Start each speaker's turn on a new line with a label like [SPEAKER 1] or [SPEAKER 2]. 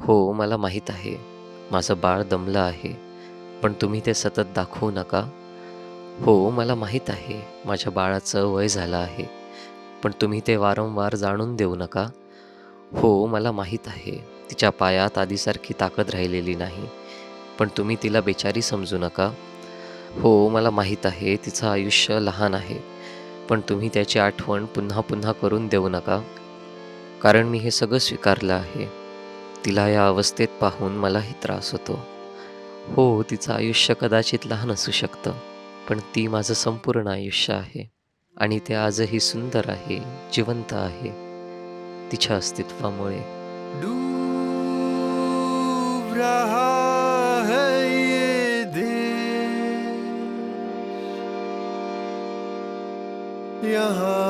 [SPEAKER 1] हो, मला माहीत आहे. माझं बाळ दमलं आहे, पण तुम्ही ते सतत दाखवू नका. हो, मला माहीत आहे. माझ्या बाळाचं वय झालं आहे, पण तुम्ही ते वारंवार जाणून देऊ नका. हो, मला माहीत आहे. तिच्या पायात आधीसारखी ताकद राहिलेली नाही, पण तुम्ही तिला बेचारी समजू नका. हो, मला माहीत आहे तिचं आयुष्य लहान आहे, पण तुम्ही त्याची आठवण पुन्हा पुन्हा करून देऊ नका. कारण मी हे सगळं स्वीकारलं आहे. तिला या अवस्थेत पाहून मलाही त्रास होतो. हो, तिचं आयुष्य कदाचित लहान असू शकतं, पण ती माझं संपूर्ण आयुष्य आहे आणि ते आजही सुंदर आहे, जिवंत आहे, तिच्या अस्तित्वामुळे.
[SPEAKER 2] डूब रहा है ये देश यहाँ